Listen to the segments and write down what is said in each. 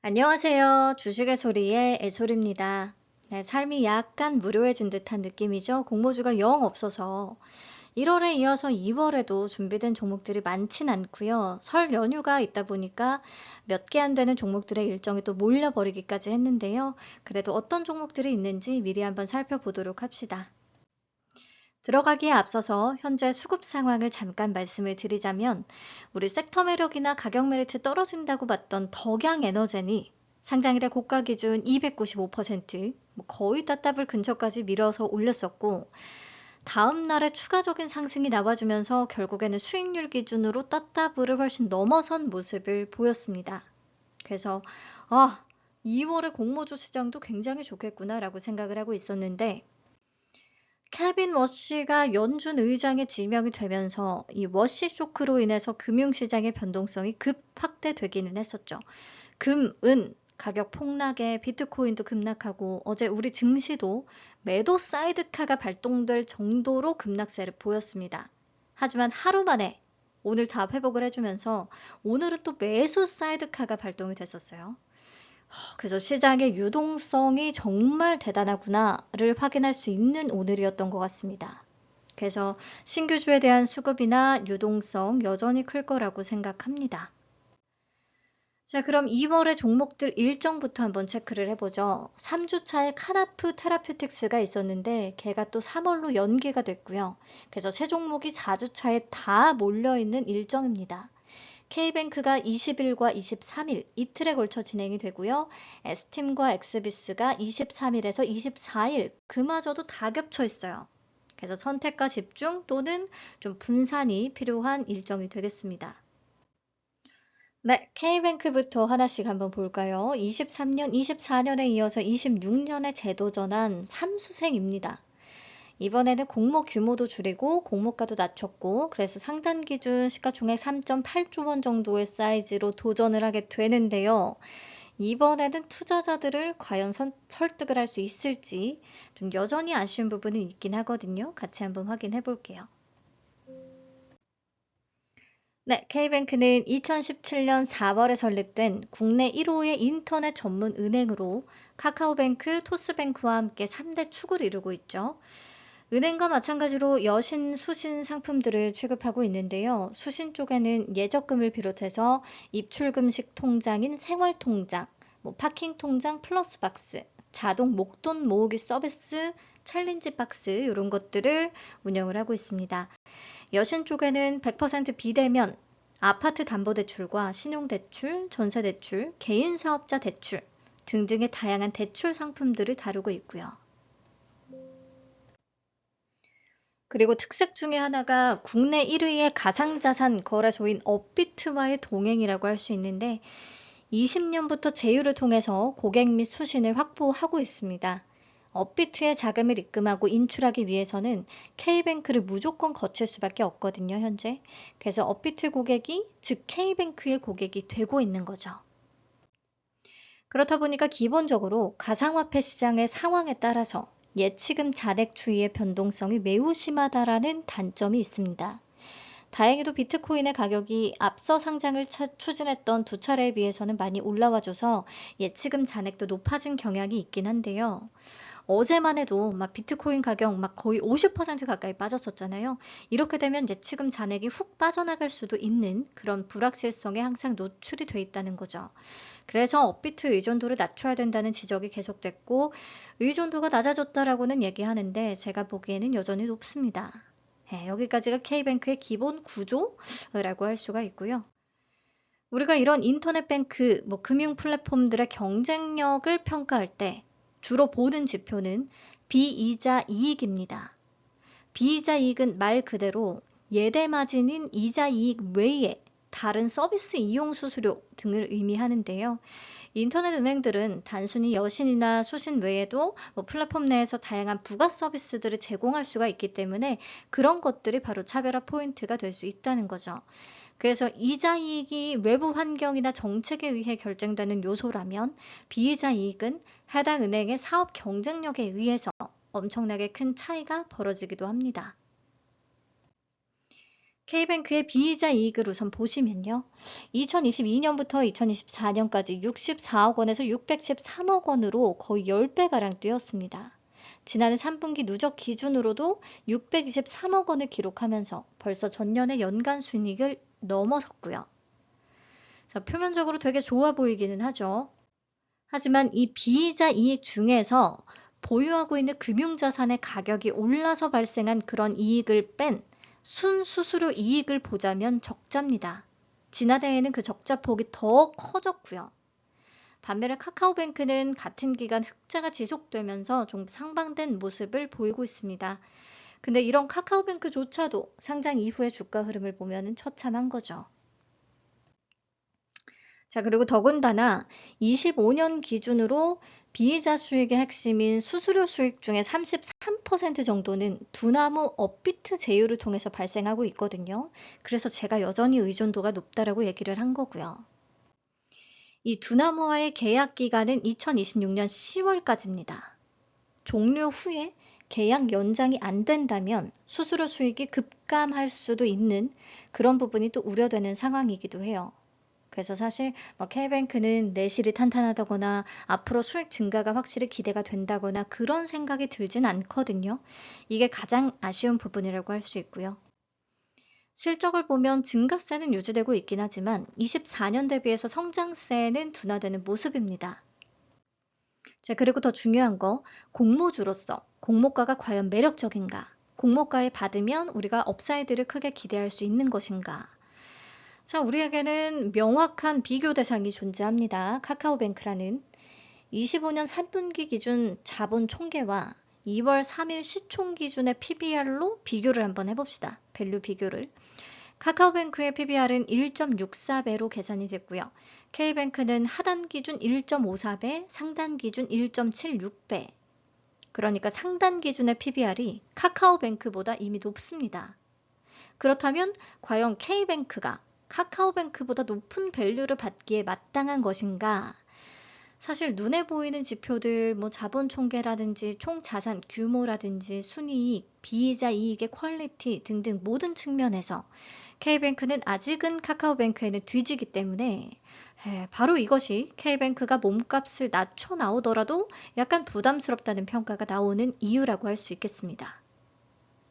안녕하세요. 주식의 소리의 애솔입니다. 네, 삶이 약간 무료해진 듯한 느낌이죠. 공모주가 영 없어서 1월에 이어서 2월에도 준비된 종목들이 많진 않고요. 설 연휴가 있다 보니까 몇 개 안 되는 종목들의 일정이 또 몰려버리기까지 했는데요. 그래도 어떤 종목들이 있는지 미리 한번 살펴보도록 합시다. 들어가기에 앞서서 현재 수급 상황을 잠깐 말씀을 드리자면 우리 섹터 매력이나 가격 메리트 떨어진다고 봤던 덕양에너젠이 상장일의 고가 기준 295%, 거의 따따블 근처까지 밀어서 올렸었고 다음 날에 추가적인 상승이 나와주면서 결국에는 수익률 기준으로 따따블을 훨씬 넘어선 모습을 보였습니다. 그래서 2월의 공모주 시장도 굉장히 좋겠구나라고 생각을 하고 있었는데 케빈 워시가 연준 의장에 지명이 되면서 이 워시 쇼크로 인해서 금융시장의 변동성이 급 확대되기는 했었죠. 금, 은 가격 폭락에 비트코인도 급락하고 어제 우리 증시도 매도 사이드카가 발동될 정도로 급락세를 보였습니다. 하지만 하루 만에 오늘 다 회복을 해주면서 오늘은 또 매수 사이드카가 발동이 됐었어요. 그래서 시장의 유동성이 정말 대단하구나를 확인할 수 있는 오늘이었던 것 같습니다. 그래서 신규주에 대한 수급이나 유동성 여전히 클 거라고 생각합니다. 자, 그럼 2월의 종목들 일정부터 한번 체크를 해보죠. 3주차에 카나프 테라퓨틱스가 있었는데 걔가 또 3월로 연기가 됐고요. 그래서 세 종목이 4주차에 다 몰려있는 일정입니다. K뱅크가 20일과 23일 이틀에 걸쳐 진행이 되고요. S팀과 엑스비스가 23일에서 24일 그마저도 다 겹쳐 있어요. 그래서 선택과 집중 또는 좀 분산이 필요한 일정이 되겠습니다. 네, K뱅크부터 하나씩 한번 볼까요? 23년, 24년에 이어서 26년에 재도전한 삼수생입니다. 이번에는 공모 규모도 줄이고 공모가도 낮췄고 그래서 상단 기준 시가총액 3.8조 원 정도의 사이즈로 도전을 하게 되는데요. 이번에는 투자자들을 과연 설득을 할 수 있을지 좀 여전히 아쉬운 부분은 있긴 하거든요. 같이 한번 확인해 볼게요. 네, K뱅크는 2017년 4월에 설립된 국내 1호의 인터넷 전문 은행으로 카카오뱅크, 토스뱅크와 함께 3대 축을 이루고 있죠. 은행과 마찬가지로 여신, 수신 상품들을 취급하고 있는데요. 수신 쪽에는 예적금을 비롯해서 입출금식 통장인 생활통장, 파킹 통장 플러스 박스, 자동 목돈 모으기 서비스, 챌린지 박스 이런 것들을 운영을 하고 있습니다. 여신 쪽에는 100% 비대면 아파트 담보대출과 신용대출, 전세대출, 개인사업자 대출 등등의 다양한 대출 상품들을 다루고 있고요. 그리고 특색 중에 하나가 국내 1위의 가상자산 거래소인 업비트와의 동행이라고 할 수 있는데 20년부터 제휴를 통해서 고객 및 수신을 확보하고 있습니다. 업비트의 자금을 입금하고 인출하기 위해서는 K뱅크를 무조건 거칠 수밖에 없거든요, 현재. 그래서 업비트 고객이 즉 K뱅크의 고객이 되고 있는 거죠. 그렇다 보니까 기본적으로 가상화폐 시장의 상황에 따라서 예치금 잔액 추이의 변동성이 매우 심하다라는 단점이 있습니다. 다행히도 비트코인의 가격이 앞서 상장을 추진했던 두 차례에 비해서는 많이 올라와줘서 예치금 잔액도 높아진 경향이 있긴 한데요. 어제만 해도 막 비트코인 가격 막 거의 50% 가까이 빠졌었잖아요. 이렇게 되면 예치금 잔액이 훅 빠져나갈 수도 있는 그런 불확실성에 항상 노출이 돼 있다는 거죠. 그래서 업비트 의존도를 낮춰야 된다는 지적이 계속됐고 의존도가 낮아졌다라고는 얘기하는데 제가 보기에는 여전히 높습니다. 네, 여기까지가 K뱅크의 기본 구조라고 할 수가 있고요. 우리가 이런 인터넷 뱅크, 금융 플랫폼들의 경쟁력을 평가할 때 주로 보는 지표는 비이자 이익입니다. 비이자 이익은 말 그대로 예대 마진인 이자 이익 외에 다른 서비스 이용 수수료 등을 의미하는데요. 인터넷 은행들은 단순히 여신이나 수신 외에도 플랫폼 내에서 다양한 부가 서비스들을 제공할 수가 있기 때문에 그런 것들이 바로 차별화 포인트가 될 수 있다는 거죠. 그래서 이자 이익이 외부 환경이나 정책에 의해 결정되는 요소라면 비이자 이익은 해당 은행의 사업 경쟁력에 의해서 엄청나게 큰 차이가 벌어지기도 합니다. K뱅크의 비이자 이익을 우선 보시면요. 2022년부터 2024년까지 64억 원에서 613억 원으로 거의 10배가량 뛰었습니다. 지난해 3분기 누적 기준으로도 623억 원을 기록하면서 벌써 전년의 연간 순이익을 넘어섰고요. 자, 표면적으로 되게 좋아 보이기는 하죠. 하지만 이 비이자 이익 중에서 보유하고 있는 금융자산의 가격이 올라서 발생한 그런 이익을 뺀 순수수료 이익을 보자면 적자입니다. 지난해에는 그 적자 폭이 더 커졌고요. 반면에 카카오뱅크는 같은 기간 흑자가 지속되면서 좀 상방된 모습을 보이고 있습니다. 근데 이런 카카오뱅크조차도 상장 이후의 주가 흐름을 보면 처참한 거죠. 자, 그리고 더군다나 25년 기준으로 비이자 수익의 핵심인 수수료 수익 중에 33% 정도는 두나무 업비트 제휴를 통해서 발생하고 있거든요. 그래서 제가 여전히 의존도가 높다라고 얘기를 한 거고요. 이 두나무와의 계약 기간은 2026년 10월까지입니다. 종료 후에 계약 연장이 안 된다면 수수료 수익이 급감할 수도 있는 그런 부분이 또 우려되는 상황이기도 해요. 그래서 사실 K뱅크는 내실이 탄탄하다거나 앞으로 수익 증가가 확실히 기대가 된다거나 그런 생각이 들진 않거든요. 이게 가장 아쉬운 부분이라고 할 수 있고요. 실적을 보면 증가세는 유지되고 있긴 하지만 24년 대비해서 성장세는 둔화되는 모습입니다. 자, 그리고 더 중요한 거, 공모주로서 공모가가 과연 매력적인가? 공모가에 받으면 우리가 업사이드를 크게 기대할 수 있는 것인가? 자, 우리에게는 명확한 비교 대상이 존재합니다. 카카오뱅크라는 25년 3분기 기준 자본 총계와 2월 3일 시총 기준의 PBR로 비교를 한번 해봅시다. 밸류 비교를. 카카오뱅크의 PBR은 1.64배로 계산이 됐고요. K뱅크는 하단 기준 1.54배, 상단 기준 1.76배. 그러니까 상단 기준의 PBR이 카카오뱅크보다 이미 높습니다. 그렇다면 과연 K뱅크가 카카오뱅크보다 높은 밸류를 받기에 마땅한 것인가? 사실 눈에 보이는 지표들, 자본 총계라든지 총 자산 규모라든지 순이익, 비이자 이익의 퀄리티 등등 모든 측면에서 K뱅크는 아직은 카카오뱅크에는 뒤지기 때문에 바로 이것이 K뱅크가 몸값을 낮춰 나오더라도 약간 부담스럽다는 평가가 나오는 이유라고 할 수 있겠습니다.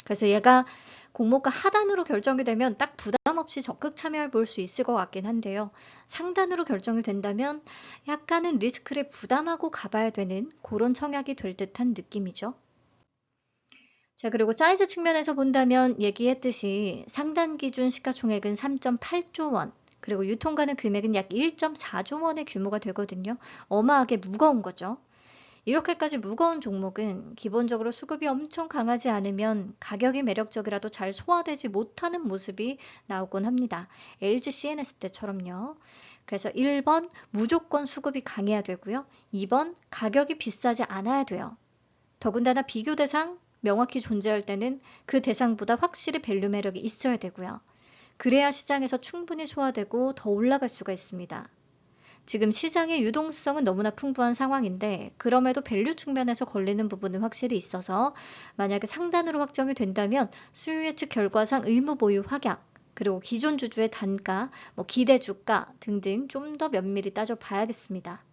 그래서 얘가 공모가 하단으로 결정이 되면 딱 부담 없이 적극 참여해 볼 수 있을 것 같긴 한데요. 상단으로 결정이 된다면 약간은 리스크를 부담하고 가봐야 되는 그런 청약이 될 듯한 느낌이죠. 자, 그리고 사이즈 측면에서 본다면 얘기했듯이 상단 기준 시가총액은 3.8조 원, 그리고 유통가능 금액은 약 1.4조 원의 규모가 되거든요. 어마하게 무거운 거죠. 이렇게까지 무거운 종목은 기본적으로 수급이 엄청 강하지 않으면 가격이 매력적이라도 잘 소화되지 못하는 모습이 나오곤 합니다. LG CNS 때처럼요. 그래서 1번 무조건 수급이 강해야 되고요. 2번 가격이 비싸지 않아야 돼요. 더군다나 비교 대상 명확히 존재할 때는 그 대상보다 확실히 밸류 매력이 있어야 되고요. 그래야 시장에서 충분히 소화되고 더 올라갈 수가 있습니다. 지금 시장의 유동성은 너무나 풍부한 상황인데 그럼에도 밸류 측면에서 걸리는 부분은 확실히 있어서 만약에 상단으로 확정이 된다면 수요 예측 결과상 의무 보유 확약, 그리고 기존 주주의 단가, 기대 주가 등등 좀 더 면밀히 따져봐야겠습니다.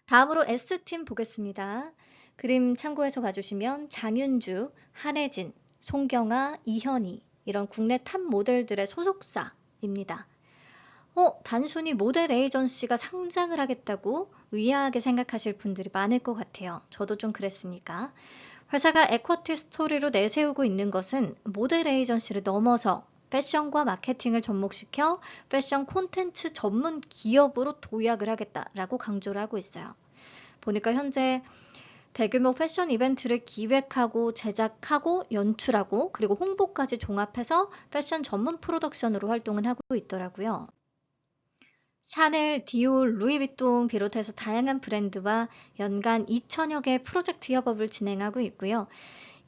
다음으로 S팀 보겠습니다. 그림 참고해서 봐주시면 장윤주, 한혜진, 송경아, 이현희 이런 국내 탑 모델들의 소속사입니다. 단순히 모델 에이전시가 상장을 하겠다고 의아하게 생각하실 분들이 많을 것 같아요. 저도 좀 그랬으니까. 회사가 에쿼티 스토리로 내세우고 있는 것은 모델 에이전시를 넘어서 패션과 마케팅을 접목시켜 패션 콘텐츠 전문 기업으로 도약을 하겠다라고 강조를 하고 있어요. 보니까 현재 대규모 패션 이벤트를 기획하고 제작하고 연출하고 그리고 홍보까지 종합해서 패션 전문 프로덕션으로 활동을 하고 있더라고요. 샤넬, 디올, 루이비통 비롯해서 다양한 브랜드와 연간 2천여 개의 프로젝트 협업을 진행하고 있고요.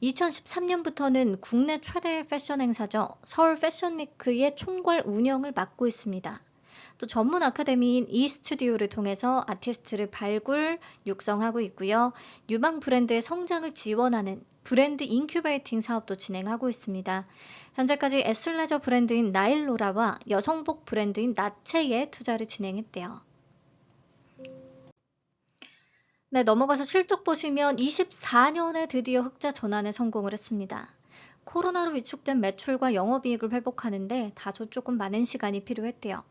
2013년부터는 국내 최대의 패션 행사죠. 서울 패션위크의 총괄 운영을 맡고 있습니다. 또 전문 아카데미인 이스튜디오를 통해서 아티스트를 발굴, 육성하고 있고요. 유망 브랜드의 성장을 지원하는 브랜드 인큐베이팅 사업도 진행하고 있습니다. 현재까지 애슬레저 브랜드인 나일로라와 여성복 브랜드인 나체에 투자를 진행했대요. 네, 넘어가서 실적 보시면 24년에 드디어 흑자 전환에 성공을 했습니다. 코로나로 위축된 매출과 영업이익을 회복하는데 다소 조금 많은 시간이 필요했대요.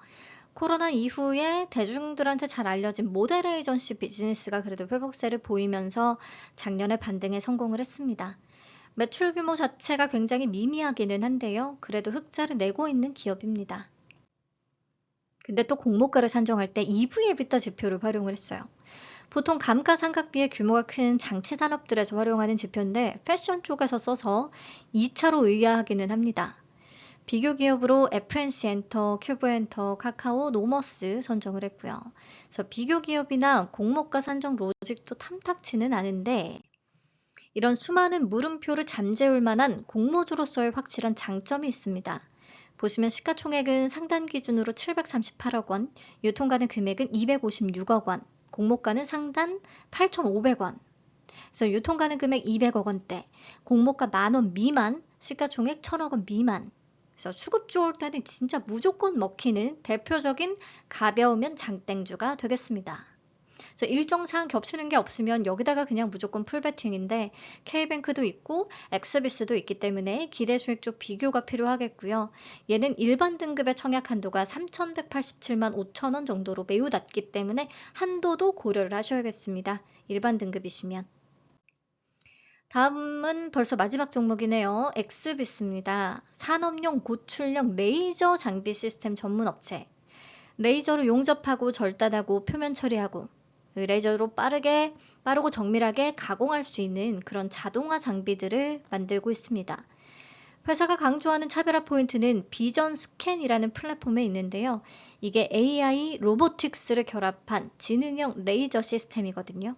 코로나 이후에 대중들한테 잘 알려진 모델 에이전시 비즈니스가 그래도 회복세를 보이면서 작년에 반등에 성공을 했습니다. 매출 규모 자체가 굉장히 미미하기는 한데요. 그래도 흑자를 내고 있는 기업입니다. 근데 또 공모가를 산정할 때 EV/EBITDA 지표를 활용을 했어요. 보통 감가상각비의 규모가 큰 장치 산업들에서 활용하는 지표인데 패션 쪽에서 써서 2차로 의아하기는 합니다. 비교 기업으로 FNC엔터, 큐브엔터, 카카오, 노머스 선정을 했고요. 그래서 비교 기업이나 공모가 산정 로직도 탐탁치는 않은데 이런 수많은 물음표를 잠재울 만한 공모주로서의 확실한 장점이 있습니다. 보시면 시가총액은 상단 기준으로 738억 원, 유통가는 금액은 256억 원, 공모가는 상단 8,500원, 그래서 유통가는 금액 200억 원대, 공모가 10,000원 미만, 시가총액 1,000억 원 미만. 그래서 수급 좋을 때는 진짜 무조건 먹히는 대표적인 가벼우면 장땡주가 되겠습니다. 그래서 일정 사항 겹치는 게 없으면 여기다가 그냥 무조건 풀베팅인데 K뱅크도 있고 엑스비스도 있기 때문에 기대 수익 쪽 비교가 필요하겠고요. 얘는 일반 등급의 청약 한도가 3,187만 5천 원 정도로 매우 낮기 때문에 한도도 고려를 하셔야겠습니다. 일반 등급이시면. 다음은 벌써 마지막 종목이네요. 엑스비스입니다. 산업용 고출력 레이저 장비 시스템 전문 업체. 레이저로 용접하고 절단하고 표면 처리하고 레이저로 빠르고 정밀하게 가공할 수 있는 그런 자동화 장비들을 만들고 있습니다. 회사가 강조하는 차별화 포인트는 비전 스캔이라는 플랫폼에 있는데요. 이게 AI 로보틱스를 결합한 지능형 레이저 시스템이거든요.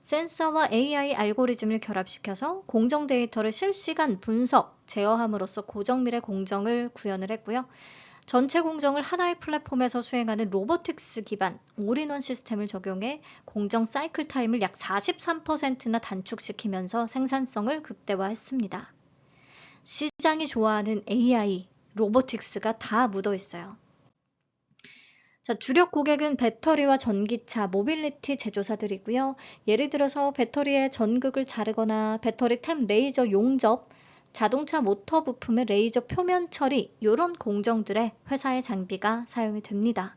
센서와 AI 알고리즘을 결합시켜서 공정 데이터를 실시간 분석, 제어함으로써 고정밀의 공정을 구현을 했고요. 전체 공정을 하나의 플랫폼에서 수행하는 로보틱스 기반 올인원 시스템을 적용해 공정 사이클 타임을 약 43%나 단축시키면서 생산성을 극대화했습니다. 시장이 좋아하는 AI, 로보틱스가 다 묻어 있어요. 자, 주력 고객은 배터리와 전기차, 모빌리티 제조사들이고요. 예를 들어서 배터리의 전극을 자르거나 배터리 템 레이저 용접, 자동차 모터 부품의 레이저 표면 처리 이런 공정들에 회사의 장비가 사용이 됩니다.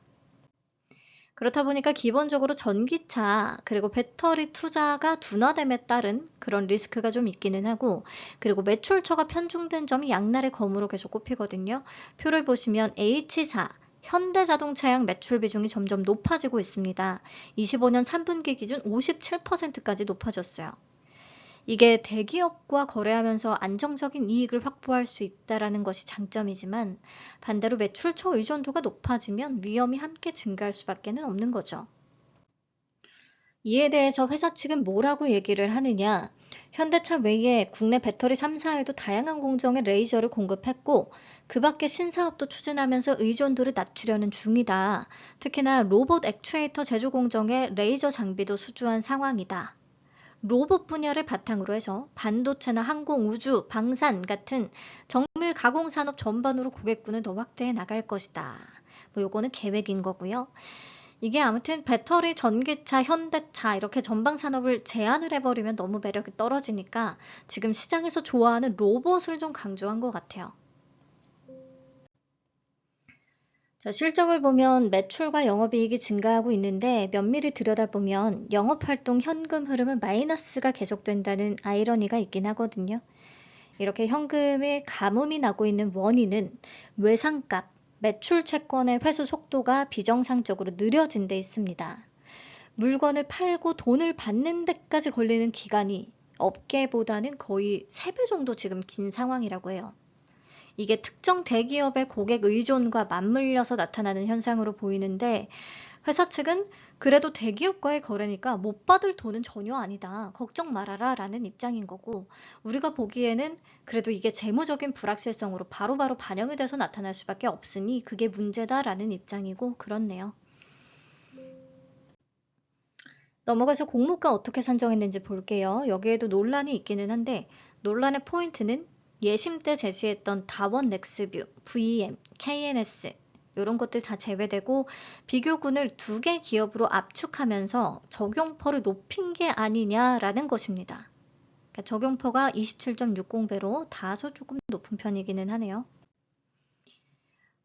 그렇다 보니까 기본적으로 전기차 그리고 배터리 투자가 둔화됨에 따른 그런 리스크가 좀 있기는 하고 그리고 매출처가 편중된 점이 양날의 검으로 계속 꼽히거든요. 표를 보시면 H사 현대자동차양 매출 비중이 점점 높아지고 있습니다. 25년 3분기 기준 57%까지 높아졌어요. 이게 대기업과 거래하면서 안정적인 이익을 확보할 수 있다는 것이 장점이지만 반대로 매출처 의존도가 높아지면 위험이 함께 증가할 수밖에 없는 거죠. 이에 대해서 회사 측은 뭐라고 얘기를 하느냐? 현대차 외에 국내 배터리 3사에도 다양한 공정의 레이저를 공급했고 그 밖에 신사업도 추진하면서 의존도를 낮추려는 중이다. 특히나 로봇 액추에이터 제조 공정의 레이저 장비도 수주한 상황이다. 로봇 분야를 바탕으로 해서 반도체나 항공, 우주, 방산 같은 정밀 가공 산업 전반으로 고객군을 더 확대해 나갈 것이다. 요거는 계획인 거고요. 이게 아무튼 배터리, 전기차, 현대차 이렇게 전방 산업을 제한을 해버리면 너무 매력이 떨어지니까 지금 시장에서 좋아하는 로봇을 좀 강조한 것 같아요. 자, 실적을 보면 매출과 영업이익이 증가하고 있는데 면밀히 들여다보면 영업활동 현금 흐름은 마이너스가 계속된다는 아이러니가 있긴 하거든요. 이렇게 현금의 가뭄이 나고 있는 원인은 외상값, 매출 채권의 회수 속도가 비정상적으로 느려진 데 있습니다. 물건을 팔고 돈을 받는 데까지 걸리는 기간이 업계보다는 거의 3배 정도 지금 긴 상황이라고 해요. 이게 특정 대기업의 고객 의존과 맞물려서 나타나는 현상으로 보이는데 회사 측은 그래도 대기업과의 거래니까 못 받을 돈은 전혀 아니다. 걱정 말아라 라는 입장인 거고 우리가 보기에는 그래도 이게 재무적인 불확실성으로 바로바로 반영이 돼서 나타날 수밖에 없으니 그게 문제다라는 입장이고 그렇네요. 넘어가서 공모가 어떻게 산정했는지 볼게요. 여기에도 논란이 있기는 한데 논란의 포인트는 예심 때 제시했던 다원 넥스뷰, VM, KNS 이런 것들 다 제외되고 비교군을 2개 기업으로 압축하면서 적용퍼를 높인 게 아니냐라는 것입니다. 그러니까 적용퍼가 27.60배로 다소 조금 높은 편이기는 하네요.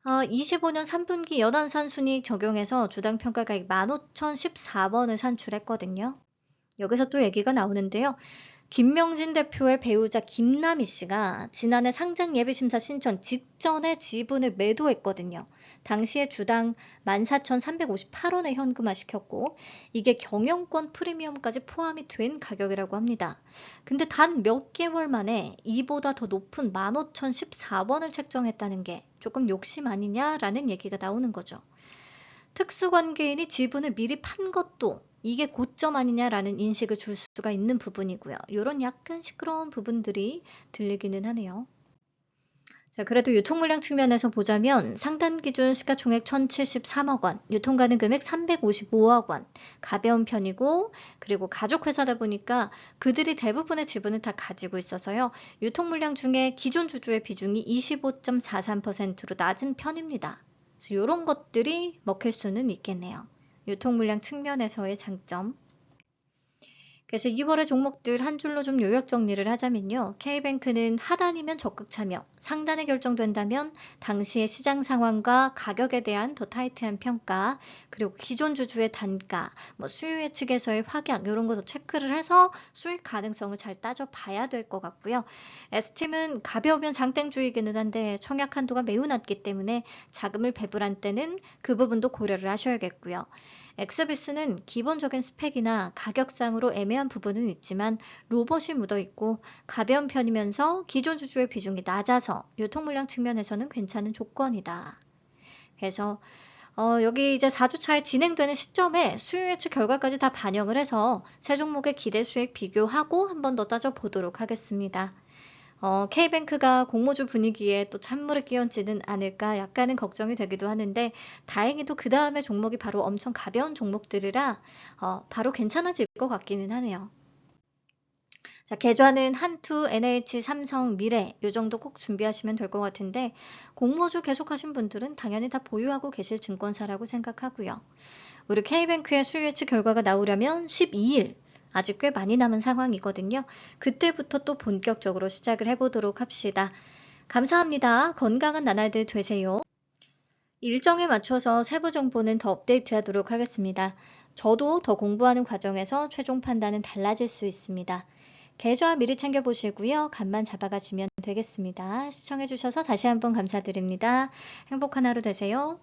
25년 3분기 연한산순이익 적용해서 주당 평가가액 15,014원을 산출했거든요. 여기서 또 얘기가 나오는데요. 김명진 대표의 배우자 김남희 씨가 지난해 상장 예비심사 신청 직전에 지분을 매도했거든요. 당시에 주당 14,358원에 현금화 시켰고 이게 경영권 프리미엄까지 포함이 된 가격이라고 합니다. 근데 단 몇 개월 만에 이보다 더 높은 15,014원을 책정했다는 게 조금 욕심 아니냐라는 얘기가 나오는 거죠. 특수관계인이 지분을 미리 판 것도 이게 고점 아니냐라는 인식을 줄 수가 있는 부분이고요. 이런 약간 시끄러운 부분들이 들리기는 하네요. 자, 그래도 유통물량 측면에서 보자면 상단 기준 시가총액 1,073억 원, 유통가능 금액 355억 원, 가벼운 편이고 그리고 가족회사다 보니까 그들이 대부분의 지분을 다 가지고 있어서요. 유통물량 중에 기존 주주의 비중이 25.43%로 낮은 편입니다. 그래서 이런 것들이 먹힐 수는 있겠네요. 유통물량 측면에서의 장점. 그래서 2월의 종목들 한 줄로 좀 요약 정리를 하자면요. K뱅크는 하단이면 적극 참여, 상단에 결정된다면 당시의 시장 상황과 가격에 대한 더 타이트한 평가, 그리고 기존 주주의 단가, 수요 예측에서의 확약 이런 것도 체크를 해서 수익 가능성을 잘 따져봐야 될 것 같고요. S팀은 가벼우면 장땡주이기는 한데 청약 한도가 매우 낮기 때문에 자금을 배분할 때는 그 부분도 고려를 하셔야겠고요. 엑스비스는 기본적인 스펙이나 가격상으로 애매한 부분은 있지만 로봇이 묻어있고 가벼운 편이면서 기존 주주의 비중이 낮아서 유통물량 측면에서는 괜찮은 조건이다. 그래서 여기 이제 4주차에 진행되는 시점에 수요 예측 결과까지 다 반영을 해서 세 종목의 기대 수익 비교하고 한 번 더 따져보도록 하겠습니다. K뱅크가 공모주 분위기에 또 찬물을 끼얹지는 않을까 약간은 걱정이 되기도 하는데 다행히도 그 다음에 종목이 바로 엄청 가벼운 종목들이라 바로 괜찮아질 것 같기는 하네요. 자, 계좌는 한투, NH, 삼성, 미래 이 정도 꼭 준비하시면 될 것 같은데 공모주 계속하신 분들은 당연히 다 보유하고 계실 증권사라고 생각하고요. 우리 K뱅크의 수요 예측 결과가 나오려면 12일 아직 꽤 많이 남은 상황이거든요. 그때부터 또 본격적으로 시작을 해보도록 합시다. 감사합니다. 건강한 나날들 되세요. 일정에 맞춰서 세부 정보는 더 업데이트하도록 하겠습니다. 저도 더 공부하는 과정에서 최종 판단은 달라질 수 있습니다. 계좌 미리 챙겨보시고요. 간만 잡아가시면 되겠습니다. 시청해주셔서 다시 한번 감사드립니다. 행복한 하루 되세요.